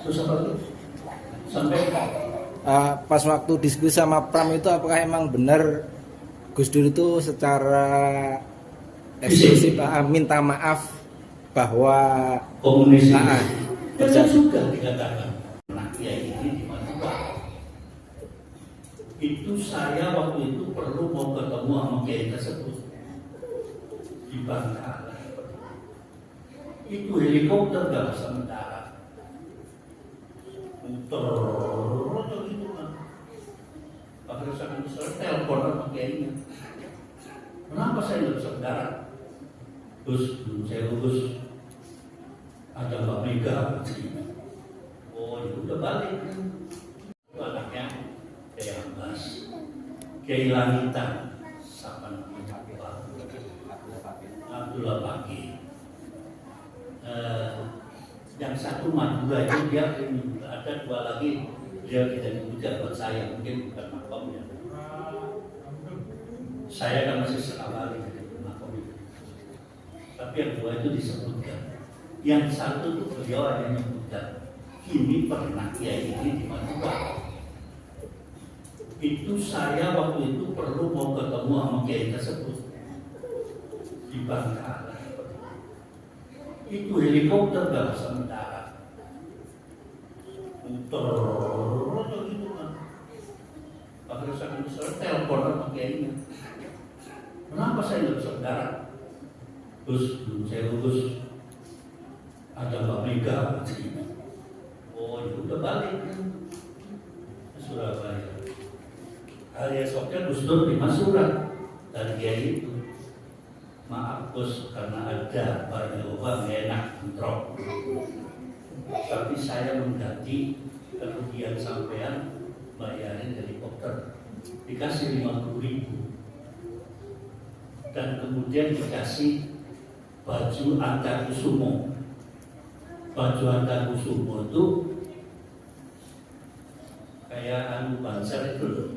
Terus apa lagi? Sampai Pas waktu diskusi sama Pram itu apakah emang benar Gus Dur itu secara eksklusif minta maaf bahwa komunis terjadi juga dikatakan. Nah, ya ini di Madura. Itu saya waktu itu perlu mau ketemu sama kiai tersebut di Bangkalan. Itu helikopter gak bisa mendarat. Muter gitu kan. Akhirnya saya telepon sama kiainya. Kenapa saya nggak bisa mendarat? Terus saya lulus ada Mbak Mega. Oh, ya udah balik. Itu anaknya Kiai Ambas, Kiai Langitan, siapa namanya? Abdullah Pagi. Yang satu Madura itu dia ada dua lagi, dia tidak dibuka buat saya, mungkin bukan makomnya. Saya kan masih sekali dari makom itu. Tapi yang dua itu disebutkan. Yang satu itu beliau hanya menyebutkan, ini pernah kiai ini di Madura. Itu saya waktu itu perlu mau ketemu sama kiai tersebut di Bangkalan. Itu helikopter gak bisa mendarat. Muter gitu kan. Akhirnya saya telepon sama kiainya. Kenapa saya nggak bisa mendarat? Terus saya lulus ada Mbak Mega. Oh, ya udah balik ke Surabaya. Hari esoknya Gus Dur terima surat dari kiai itu. Maaf Gus, karena ada banyak orang enak bentrok. Tapi saya mengganti kerugian sampean bayarin helikopter. Dikasih 50.000. Dan kemudian dikasih baju Antakusumo. Baju Antakusumo itu kayak anu banser itu loh.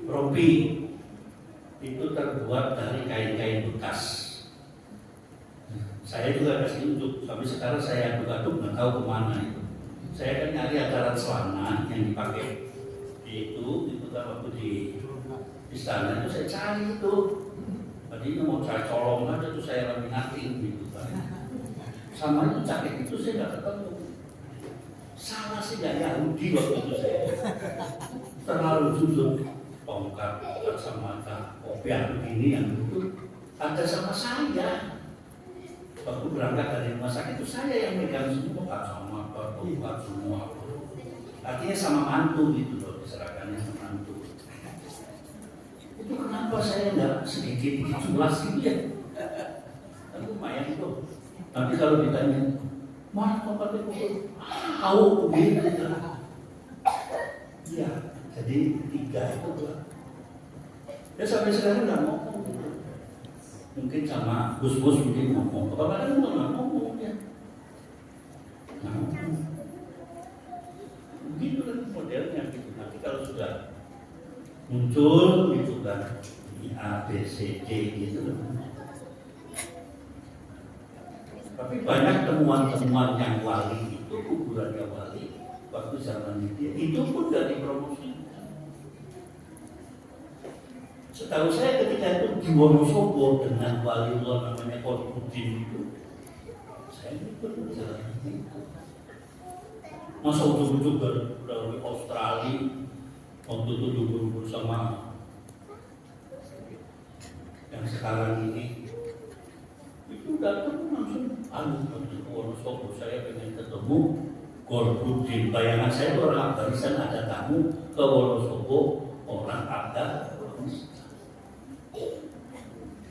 Rompi itu terbuat dari kain-kain bekas. Saya juga kasih unjuk, sampai sekarang saya aduk-aduk nggak tahu kemana itu. Saya kan nyari acara celana yang dipakai itu kan waktu di istana itu saya cari itu. Tadinya mau cari colong aja tuh saya laminatin gitu kan. Sama itu jaket itu saya nggak ketemu. Salah sih nggak Yahudi waktu itu saya. Terlalu jujur. Tongkat, kacamata, kopiah begini yang itu ada sama saya. Waktu berangkat dari rumah sakit itu saya yang megang semua kacamata, tongkat semua. Artinya sama mantu gitu loh, diserahkannya sama mantu. Itu kenapa saya nggak sedikit diculas gitu ya? Kan lumayan tuh. Nanti kalau ditanya, mana tongkat itu? Tahu begitu. Iya. Jadi 3 itu tuh. Ya sampai sekarang nggak ngomong gitu. Mungkin sama Gus-Gus mungkin ngomong. Kadang-kadang nggak ngomong ya. Nggak ngomong. Begitu kan modelnya gitu. Nanti kalau sudah muncul gitu kan, ini A, B, C, D gitu. Tapi banyak temuan-temuan yang wali itu kuburannya wali waktu zaman itu pun nggak dipromosi. Setahu saya ketika itu di Wonosobo dengan waliullah namanya Qutbuddin itu, saya ikut perjalanan itu. Masa ujuk-ujuk dari Australia waktu itu dulu sama yang sekarang ini, itu datang langsung ke Wonosobo. Saya pengen ketemu Qutbuddin. Bayangan saya itu orang Afghanistan ada tamu ke Wonosobo, orang ada.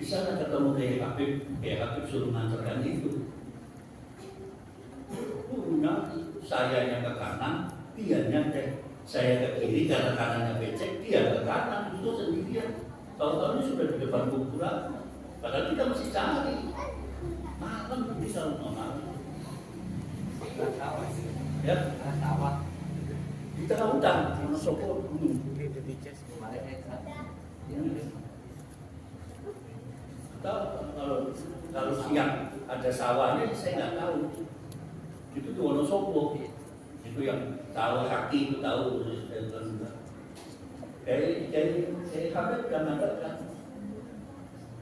Di sana ketemu Kiai Habib suruh nganterkan itu. Saya yang ke kanan, dia nyantek. Saya ke kiri karena kanannya becek, dia ke kanan, itu sendirian. Tahu-tahu sudah di depan kuburan. Padahal kita masih cari. Malam bisa malam. Ya, di tengah hutan, Wonosobo gunung. Kalau siang ada sawahnya, saya nggak tahu. Itu di Wonosobo. Itu yang tahu kaki itu tahu. Kayak Habib dan mengatakan,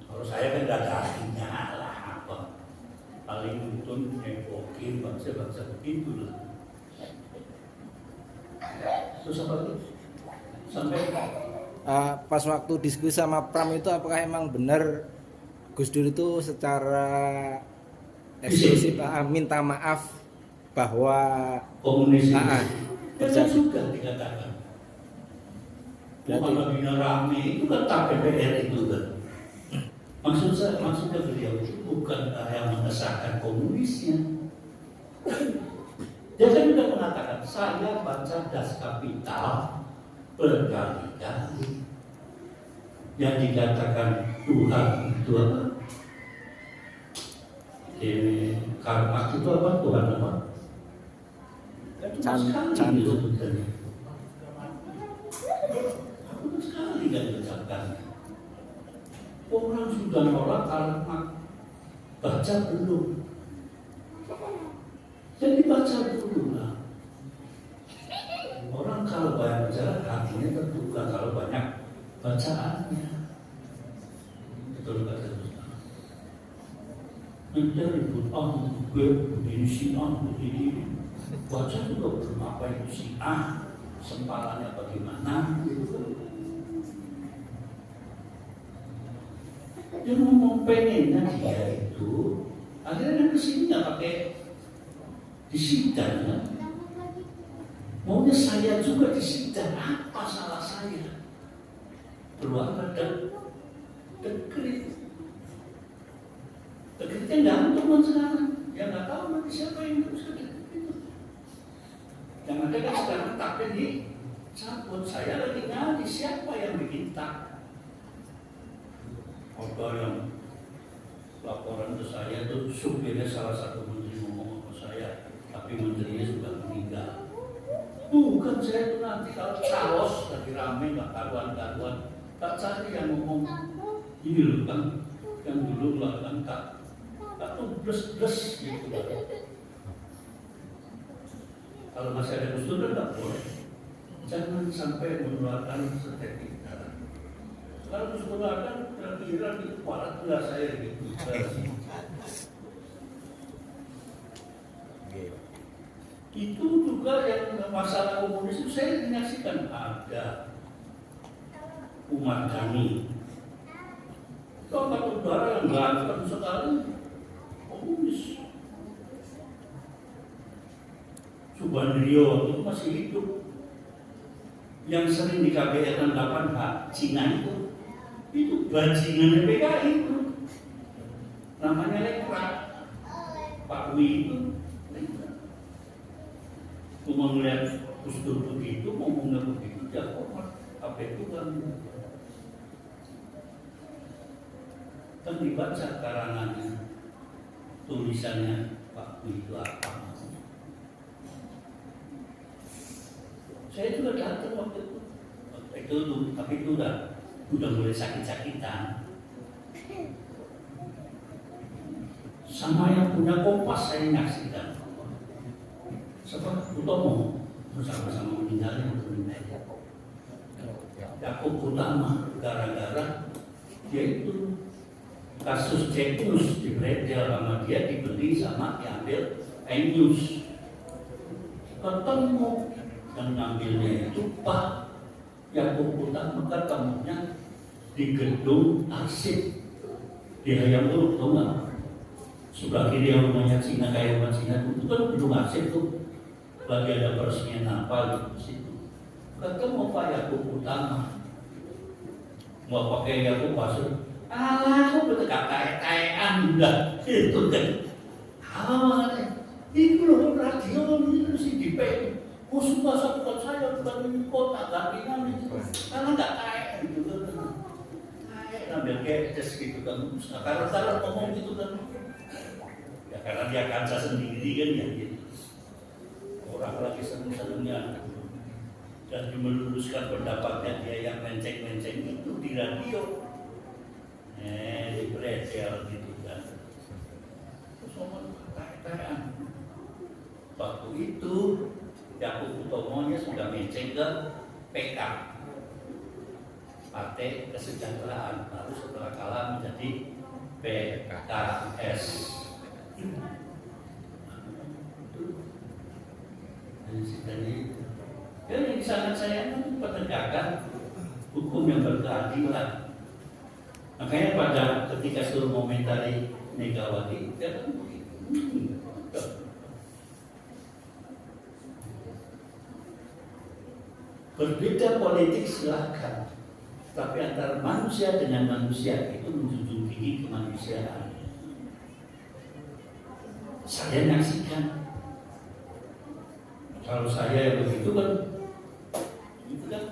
kalau saya kan gak ada artinya lah apa. Paling untung ngepokin bangsa-bangsa begitu lah. Terus apa lagi? Sampai pas waktu diskusi sama Pram itu apakah emang benar Gus Dur itu secara eksklusif minta maaf bahwa komunis terjadi juga dikatakan. Kalau bina rame itu kan KPPR itu kan. Maksudnya beliau itu bukan yang mengesahkan komunisnya. Dia kan juga mengatakan saya baca Das Kapital berkali-kali. Yang dikatakan Tuhan itu apa? Karl Marx itu apa? Tuhan apa? Candu. Aku sekali kan ucapkan. Orang sudah nolak Karl Marx, baca belum? Jadi baca dulu lah. Orang kalau banyak bicara hatinya terbuka, kalau banyak bacaannya. Betul kata Ustaz. Nanti ribut gue begini Syiah begini. Baca juga belum apa itu Syiah, sempalannya bagaimana. Dia ngomong pengennya dia itu akhirnya kesini nggak pakai disidang kan? Maunya saya juga disidang, apa salah saya? Keluar dan dekrit. Dekritnya nggak ada teman sekarang, yang nggak tahu nanti siapa yang terus itu. Yang ada kan sekarang taknya dicabut. Saya lagi nyari siapa yang bikin tak. Ada yang laporan ke saya itu supirnya salah satu menteri ngomong ke saya, tapi menterinya sudah meninggal. Bukan saya itu nanti kalau calos lagi rame nggak karuan-karuan, tak cari yang ngomong ini loh kan, yang dulu melakukan tak tuh blus gitu. Kalau masih ada Gus Dur nggak boleh, jangan sampai mengeluarkan seperti itu. Kalau sebenarnya kira-kira di kepala enggak saya gitu. Itu juga yang masalah komunis itu saya menyaksikan ada umat kami. Kalau batu bara yang ganteng sekali komunis. Subandrio itu masih hidup. Yang sering di KBR 8H Cina itu bajingan PKI itu namanya Lekra Pak Wi itu cuma melihat Gus Dur begitu ngomongnya begitu ya apa itu kan dibaca karangannya tulisannya Pak Wi itu apa saya juga datang waktu itu tapi itu udah mulai sakit-sakitan. Sama yang punya Kompas saya nyaksikan. Sebab Utomo bersama-sama meninggalnya Yakub Utama gara-gara dia itu kasus Cekus dibredel sama dia dibeli sama diambil News. Ketemu yang ngambilnya itu Pak Yakub Utama ketemunya di gedung arsip di Hayam Buruk, tahu nggak? Sebelah kiri yang rumahnya Cina kayak rumah Cina itu kan gedung arsip tuh, lagi ada peresmian apa gitu di situ. Ketemu Pak Yakub Utama, mau pakai Yakub pasur, aku betul kayak udah itu kan, itu loh radio itu si di oh sumpah bukan saya bukan di kota gantian itu, karena nggak kayak gitu kan. Ambil cash gitu kan, karena ngomong gitu kan, ya karena dia kaca sendiri kan ya gitu. Orang lagi seneng-senengnya dan meluruskan pendapatnya dia yang menceng-menceng itu di radio, di bredel gitu kan. Terus ngomong kayak Waktu itu Yakub Utomonya sudah meceng ke PK, Partai Kesejahteraan, lalu setelah kalah menjadi PKS. Jadi sangat saya penegakan hukum yang berkeadilan. Makanya pada ketika suruh momentari Megawati, dia kan begitu. Berbeda politik silahkan, tapi antara manusia dengan manusia itu menjunjung tinggi kemanusiaan. Saya nyaksikan, kalau saya yang begitu kan, itu kan,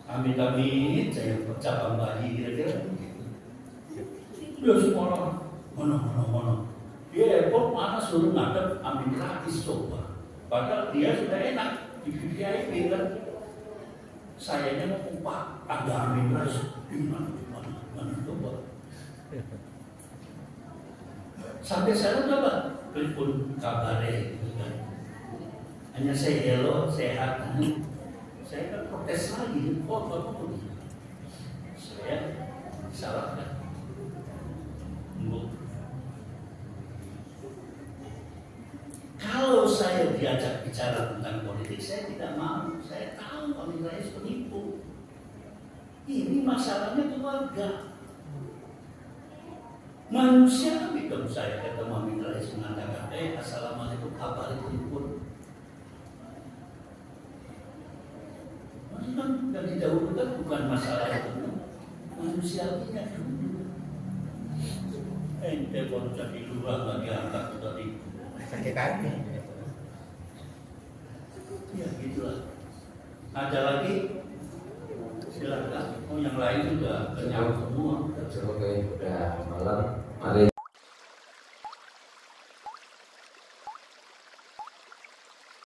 amit-amit saya cabang bayi kira-kira begitu. Ya semua orang, mana. Dia airport mana suruh ngadep Amin Rais coba. Padahal dia sudah enak di VIP kan. Sayanya mau upah, ada Amin Rais di mana coba. Sampai saya coba telepon kabarnya gitu kan. Hanya saya hello, sehat. Saya kan protes lagi, bapak saya disalahkan. Kalau saya diajak bicara tentang politik, saya tidak mau. Saya tahu Amin Rais penipu. Ini masalahnya keluarga. Manusia dong saya ketemu Amin Rais mengatakan, assalamualaikum, kabar itu pun. Maksudnya yang didahulukan bukan masalah itu, manusiawinya dulu. Ente baru jadi lurah lagi angkat tadi. Sakit hati. Ya gitulah. Ada lagi? Silakan. Oh yang lain juga kenyang semua. Oke, udah malam. Mari.